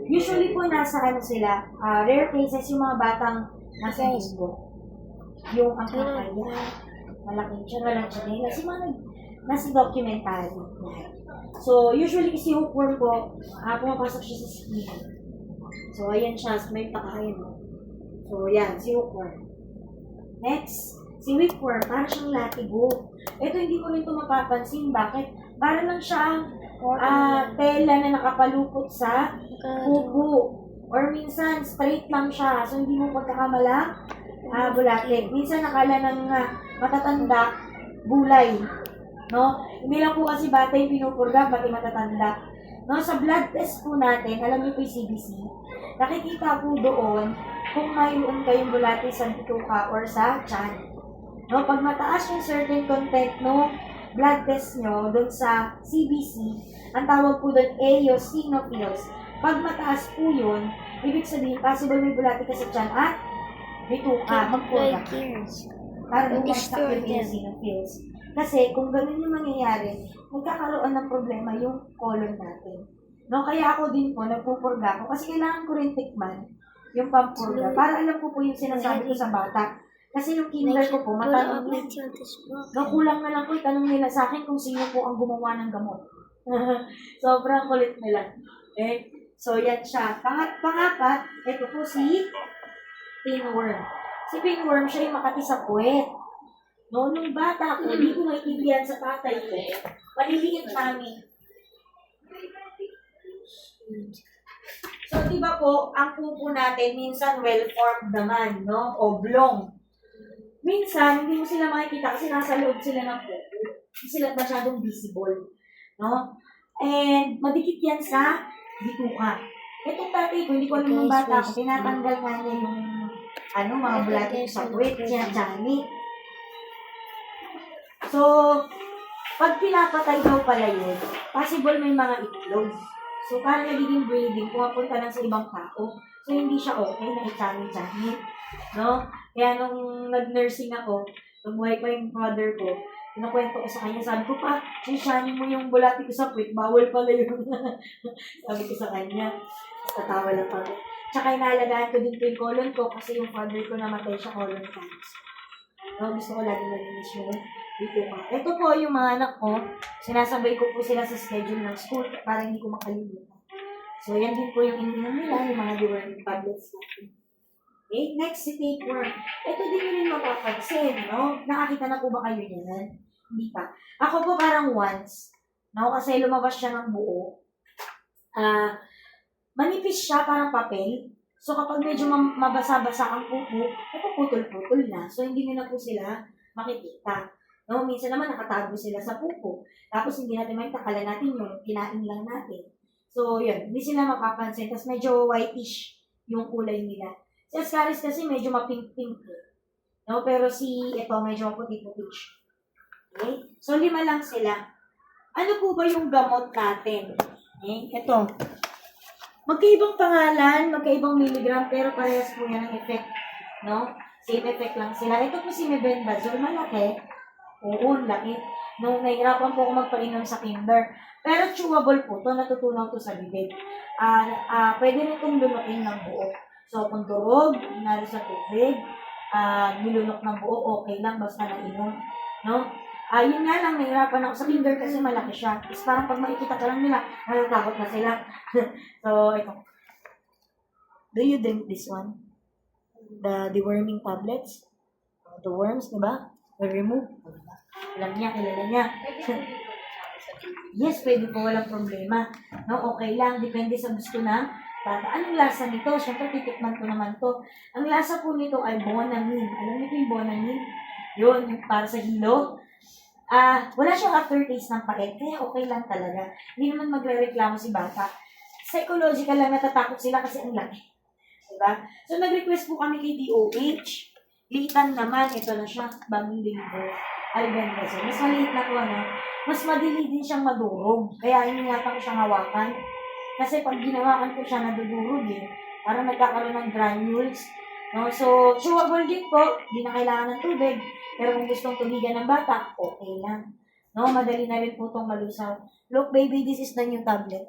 Usually po nasa ano sila, rare cases yung mga batang nasa isbo. Yung ang kakaya, malaking siya, walang chinelas, yung mga nasa documentary. So, usually si hookworm po, pumapasok siya sa skin. So, ayan siya, may pakain mo. So, yan, si hookworm. Next, si whipworm, parang siyang latigo. Ito hindi ko rin ito mapapansin. Bakit? Para lang siyang tela na nakapalupot sa kubo. Or minsan, straight lang siya. So, hindi mo pagkakamala, bulate. Minsan, nakala ng matatanda, bulay. No? Hindi lang po kasi bata yung pinupurga, pati matatanda. No? Sa blood test po natin, alam niyo po yung CBC, nakikita po doon kung mayroon kayong bulate sa bituka or sa tiyan. No? Pag mataas yung certain content no blood test nyo doon sa CBC, ang tawag po doon eosinophils. Pag mataas po yun, ibig sabihin, possible may bulate ka sa tiyan at bituka, magpurga ka. Para bumagsak yung eosinophils. Kasi kung ganun yung mangyayari, magkakaroon ng problema yung colon natin. No, kaya ako din po, nagpupurga ko. Kasi kailangan ko rin tikman yung pampurga. Para alam ko po yung sinasabi ko sa bata. Kasi yung kinder ko po, matanong nila. No, kulang na lang po, itanong nila sa akin kung sino po ang gumawa ng gamot. Sobrang kulit nila. Okay? So, yan siya. Pangapat, ito po si pinworm. Si pinworm, siya yung makati sa puwet. No, nung bata ko, hindi ko maintindihan sa tatay ko. Maliliit namin. So, di ba po, ang pupo natin, minsan well-formed naman, no? Oblong. Minsan, hindi mo sila makikita kasi nasa loob sila ng pupo. Hindi sila masyadong visible, no? And, madikit yan sa bituka. Itong tatay ko, hindi ko alam ng bata ko, tinatanggal nga niya yung, mga bulate sa puwet, yan, Johnny. So, pag pinapatay daw pala yun, possible may mga itlog. So, parang nagiging breeding, pumapunta lang sa ibang tao. So, hindi siya okay na i-channel. No? Kaya nung nag-nursing ako, nung buhay pa yung father ko, pinakwento ko sa kanya, sabi ko pa, sisyanin mo yung bulati ko sa puwit, bawal pala yun. Sabi ko sa kanya, tatawa lang ako. Tsaka inalagaan ko din po yung colon ko kasi yung father ko namatay siya colon cancer. No, gusto ko lagi malinis yung dito pa. Ito po yung mga anak ko. Sinasabay ko po sila sa schedule ng school para hindi ko makalimutan. So, yan din po yung ininom nila, yung mga deworming tablets natin. Okay, next si tapeworm. Ito din yung rin mapapansin, no? Nakakita na po ba kayo yan? Hindi pa. Ako po parang once, no? Kasi lumabas siya ng buo. Manipis siya, parang papel. So, kapag medyo mabasa-basa ang pupo, napuputol-putol na. So, hindi nyo na po sila makikita. No, minsan naman nakatago sila sa pupo. Tapos hindi natin makita, kala natin yung kinain lang natin. So, yun. Hindi sila mapapansin. Tapos medyo whitish yung kulay nila. Si Ascaris kasi medyo mapink-pink. No, pero ito medyo maputi-puti. Okay? So, 5 lang sila. Ano po ba yung gamot natin? Okay? Ito. Magkaibang pangalan, magkaibang milligram, pero parehas po yan ang effect. No? Same effect lang sila. Ito po si Mebendazole, malaki. Oo, laki. Nung nahihirapan po ako magpainom sa kinder. Pero chewable po to, natutunan ko sa bibig. Pwede rin itong lunukin ng buo. So, kung durog, inalo sa tubig, nilunok ng buo, okay lang, basta nainom. No? Yun nga lang, nahihirapan ako sa kinder kasi malaki siya. Tapos parang pag makikita ka lang nila, natatakot na sila. So, ito. Do you drink this one? The deworming tablets? The worms, diba? Remove. Alam niya, kilala niya. Yes, pwede po, walang problema. No, okay lang, depende sa gusto ng bata. Anong lasa nito? Siyempre, titikman ko naman to. Ang lasa po nito ay Bonamine. Alam niyo po yung Bonamine? Yun, yung para sa hilo. Wala siyang aftertaste ng pait, kaya okay lang talaga. Hindi naman magre-reklamo si bata. Psychological lang, natatakot sila kasi ang laki. Diba? So, nag-request po kami kay DOH. Liitan naman, ito na siya, bagong deliver. Albendazole. Mas maliit na po, mas madili din siyang madurog. Kaya iningatan ko siyang hawakan. Kasi pag ginawakan ko siya, nadudurog Parang nagkakaroon ng granules. No? So, chewable din po. Hindi na kailangan ng tubig. Pero kung gustong tubigan ng bata, okay lang. No? Madali na rin po itong malusaw. Look, baby, this is the new tablet.